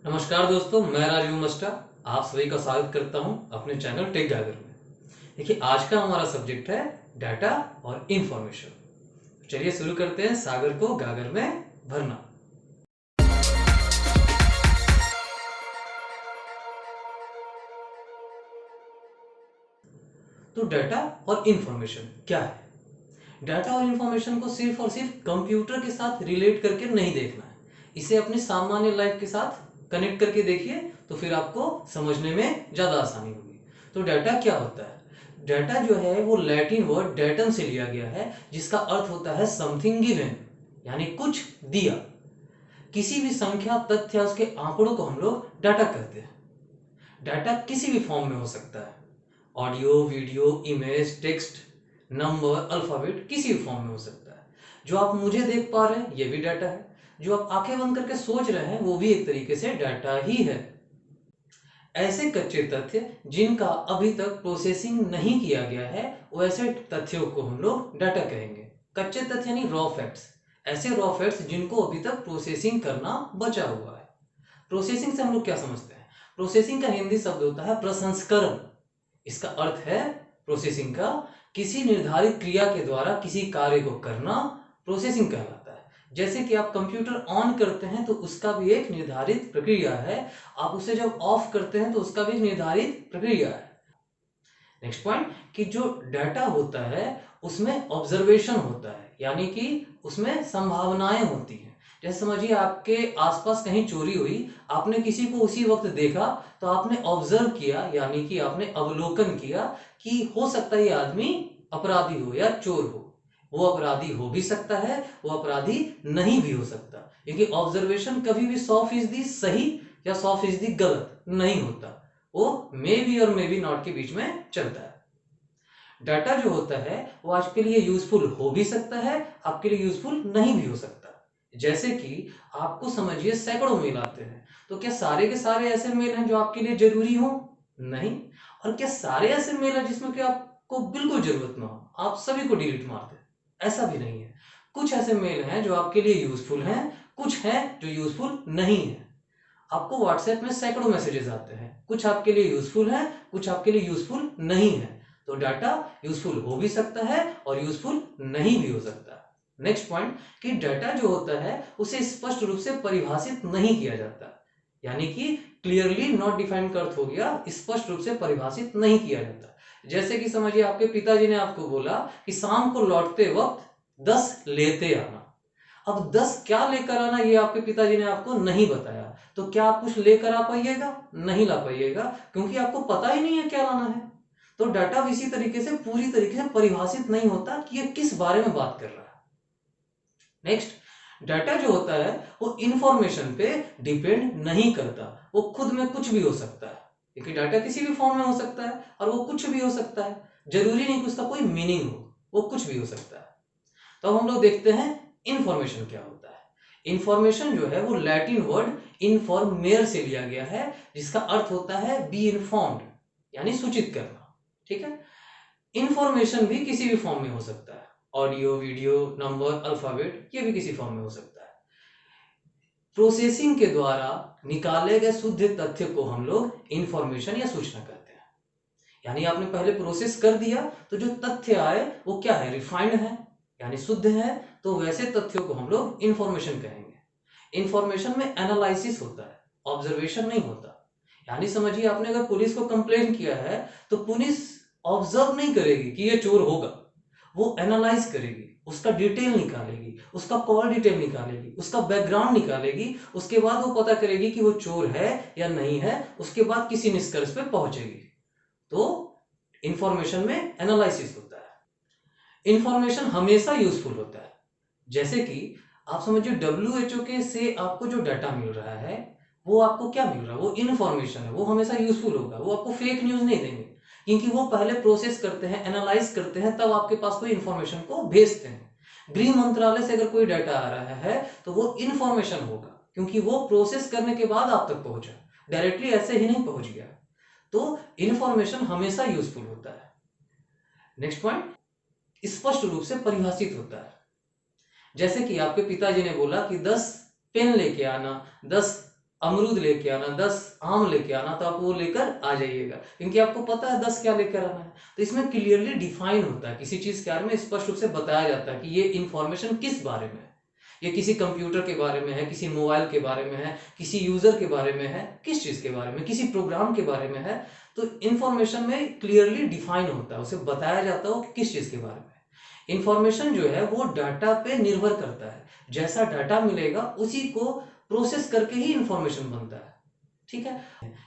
नमस्कार दोस्तों, मैं राजीव मस्टा आप सभी का स्वागत करता हूं अपने चैनल टेक गागर में। देखिए, आज का हमारा सब्जेक्ट है डाटा और इंफॉर्मेशन। चलिए शुरू करते हैं सागर को गागर में भरना। तो डाटा और इंफॉर्मेशन क्या है? डाटा और इंफॉर्मेशन को सिर्फ और सिर्फ कंप्यूटर के साथ रिलेट करके नहीं देखना है, इसे अपनी सामान्य लाइफ के साथ कनेक्ट करके देखिए, तो फिर आपको समझने में ज़्यादा आसानी होगी। तो डाटा क्या होता है? डाटा जो है वो लैटिन वर्ड डेटम से लिया गया है, जिसका अर्थ होता है समथिंग गिवन, यानी कुछ दिया। किसी भी संख्या, तथ्य या उसके आंकड़ों को हम लोग डाटा कहते हैं। डाटा किसी भी फॉर्म में हो सकता है, audio, video, image, text, number, alphabet, किसी भी फॉर्म में हो सकता है। जो आप मुझे देख पा रहे हैं ये भी डाटा है, जो आप आंखें बंद करके सोच रहे हैं वो भी एक तरीके से डाटा ही है। ऐसे कच्चे तथ्य जिनका अभी तक प्रोसेसिंग नहीं किया गया है, वैसे तथ्यों को हम लोग डाटा कहेंगे। कच्चे तथ्य यानी रॉ फैक्ट्स, ऐसे रॉ फैक्ट्स जिनको अभी तक प्रोसेसिंग करना बचा हुआ है। प्रोसेसिंग से हम लोग क्या समझते हैं? प्रोसेसिंग का हिंदी शब्द होता है प्रसंस्करण। इसका अर्थ है प्रोसेसिंग का किसी निर्धारित क्रिया के द्वारा किसी कार्य को करना प्रोसेसिंग कहलाता है। जैसे कि आप कंप्यूटर ऑन करते हैं तो उसका भी एक निर्धारित प्रक्रिया है, आप उसे जब ऑफ करते हैं तो उसका भी निर्धारित प्रक्रिया है। नेक्स्ट पॉइंट, कि जो डाटा होता है उसमें ऑब्जर्वेशन होता है, यानी कि उसमें संभावनाएं होती हैं। जैसे समझिए आपके आसपास कहीं चोरी हुई, आपने किसी को उसी वक्त देखा, तो आपने ऑब्जर्व किया, यानी कि आपने अवलोकन किया कि हो सकता है ये आदमी अपराधी हो या चोर हो। वो अपराधी हो भी सकता है, वो अपराधी नहीं भी हो सकता, क्योंकि ऑब्जर्वेशन कभी भी 100% सही या 100% गलत नहीं होता। वो मे बी और मे बी नॉट के बीच में चलता है। डाटा जो होता है वो आपके लिए यूजफुल हो भी सकता है, आपके लिए यूजफुल नहीं भी हो सकता। जैसे कि आपको समझिए सैकड़ों मेल आते हैं, तो क्या सारे के सारे ऐसे मेल हैं जो आपके लिए जरूरी हो? नहीं। और क्या सारे ऐसे मेल हैं जिसमें कि आपको बिल्कुल जरूरत ना हो, आप सभी को डिलीट मार दें? ऐसा भी नहीं है। कुछ ऐसे मेल हैं जो आपके लिए यूजफुल हैं, कुछ हैं जो यूजफुल नहीं है। आपको व्हाट्सएप में सैकड़ों मैसेजेस आते हैं, कुछ आपके लिए यूजफुल है, कुछ आपके लिए यूजफुल नहीं है। तो डाटा यूजफुल हो भी सकता है और यूजफुल नहीं भी हो सकता। नेक्स्ट पॉइंट, कि डाटा जो होता है उसे स्पष्ट रूप से परिभाषित नहीं किया जाता, यानी कि क्लियरली नॉट डिफाइंड का अर्थ हो गया स्पष्ट रूप से परिभाषित नहीं किया जाता। जैसे कि समझिए आपके पिताजी ने आपको बोला कि शाम को लौटते वक्त 10 लेते आना। अब 10 क्या लेकर आना ये आपके पिताजी ने आपको नहीं बताया, तो क्या आप कुछ लेकर आ पाइएगा? नहीं ला पाइएगा, क्योंकि आपको पता ही नहीं है क्या लाना है। तो डाटा भी इसी तरीके से पूरी तरीके से परिभाषित नहीं होता कि ये किस बारे में बात कर रहा है। नेक्स्ट, डाटा जो होता है वो इंफॉर्मेशन पे डिपेंड नहीं करता, वो खुद में कुछ भी हो सकता है, क्योंकि डाटा किसी भी फॉर्म में हो सकता है और वो कुछ भी हो सकता है। जरूरी नहीं कि उसका कोई मीनिंग हो, वो कुछ भी हो सकता है। तो अब हम लोग देखते हैं इंफॉर्मेशन क्या होता है। इंफॉर्मेशन जो है वो लैटिन वर्ड इन्फॉर्मेयर से लिया गया है, जिसका अर्थ होता है बी इन्फॉर्म्ड, यानी सूचित करना। ठीक है। इंफॉर्मेशन भी किसी भी फॉर्म में हो सकता है, ऑडियो, वीडियो, नंबर, अल्फाबेट, ये भी किसी फॉर्म में हो सकता है। प्रोसेसिंग के द्वारा निकाले गए शुद्ध तथ्य को हम लोग इंफॉर्मेशन या सूचना कहते हैं। यानी आपने पहले प्रोसेस कर दिया तो जो तथ्य आए वो क्या है? रिफाइंड है, यानी शुद्ध है, तो वैसे तथ्यों को हम लोग इंफॉर्मेशन कहेंगे। इंफॉर्मेशन में एनालिसिस होता है, ऑब्जर्वेशन नहीं होता। यानी समझिए आपने अगर पुलिस को कंप्लेन किया है तो पुलिस ऑब्जर्व नहीं करेगी कि ये चोर होगा, वो एनालाइज करेगी, उसका डिटेल निकालेगी, उसका कॉल डिटेल निकालेगी, उसका बैकग्राउंड निकालेगी, उसके बाद वो पता करेगी कि वो चोर है या नहीं है, उसके बाद किसी निष्कर्ष पे पहुंचेगी। तो इंफॉर्मेशन में एनालिसिस होता है। इंफॉर्मेशन हमेशा यूजफुल होता है। जैसे कि आप समझिए WHO के से आपको जो डाटा मिल रहा है वो आपको क्या मिल रहा है? वो इंफॉर्मेशन है, वो हमेशा यूजफुल होगा, वो आपको फेक न्यूज नहीं देंगे, क्योंकि वो पहले प्रोसेस करते हैं, एनालाइज करते हैं, तब आपके पास कोई इंफॉर्मेशन को भेजते हैं। गृह मंत्रालय से अगर कोई डाटा आ रहा है तो वो इंफॉर्मेशन होगा, क्योंकि वो प्रोसेस करने के बाद आप तक पहुंचा, डायरेक्टली ऐसे ही नहीं पहुंच गया। तो इंफॉर्मेशन हमेशा यूजफुल होता है। नेक्स्ट पॉइंट, स्पष्ट रूप से परिभाषित होता है। जैसे कि आपके पिताजी ने बोला कि 10 पेन लेके आना, 10 अमरूद लेके आना, 10 आम लेके आना, तो आप वो लेकर आ जाइएगा, क्योंकि आपको पता है 10 क्या लेकर आना है। तो इसमें क्लियरली डिफाइन होता है, किसी चीज के बारे में स्पष्ट रूप से बताया जाता है कि ये इंफॉर्मेशन किस बारे में है। ये किसी कंप्यूटर के बारे में है, किसी मोबाइल के बारे में है, किसी यूजर के बारे में है, किस चीज के बारे में, किसी प्रोग्राम के बारे में है। तो इंफॉर्मेशन में क्लियरली डिफाइन होता है, उसे बताया जाता है वो किस चीज के बारे में। इंफॉर्मेशन जो है वो डाटा पे निर्भर करता है, जैसा डाटा मिलेगा उसी को प्रोसेस करके ही इंफॉर्मेशन बनता है। ठीक है,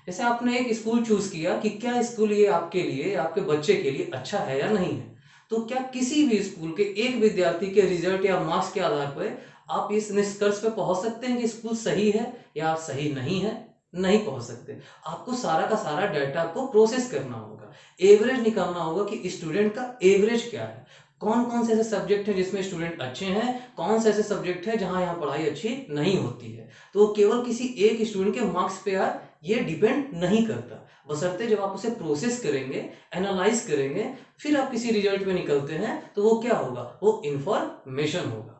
जैसे आपने एक स्कूल चूज किया कि क्या स्कूल ये आपके लिए, आपके बच्चे के लिए अच्छा है या नहीं है, तो क्या किसी भी स्कूल के एक विद्यार्थी के रिजल्ट या मार्क्स के आधार पर आप इस निष्कर्ष पे पहुंच सकते हैं कि स्कूल सही है या सही नहीं है? नहीं पहुंच सकते। आपको सारा का सारा डाटा को प्रोसेस करना होगा, एवरेज निकालना होगा कि स्टूडेंट का एवरेज क्या है, कौन कौन से ऐसे सब्जेक्ट हैं जिसमें स्टूडेंट अच्छे हैं, कौन से ऐसे सब्जेक्ट हैं जहां यहाँ पढ़ाई अच्छी नहीं होती है। तो वो केवल किसी एक स्टूडेंट के मार्क्स पे यार ये डिपेंड नहीं करता, बशर्ते जब आप उसे प्रोसेस करेंगे, एनालाइज करेंगे, फिर आप किसी रिजल्ट में निकलते हैं, तो वो क्या होगा, वो इंफॉर्मेशन होगा।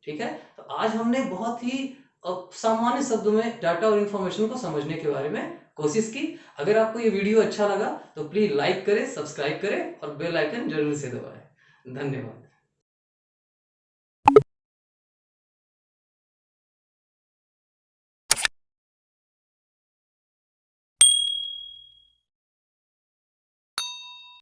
ठीक है, तो आज हमने बहुत ही सामान्य शब्दों में डाटा और इंफॉर्मेशन को समझने के बारे में कोशिश की। अगर आपको ये वीडियो अच्छा लगा तो प्लीज लाइक करें, सब्सक्राइब करें और बेल आइकन जरूर से दबाएं। धन्यवाद।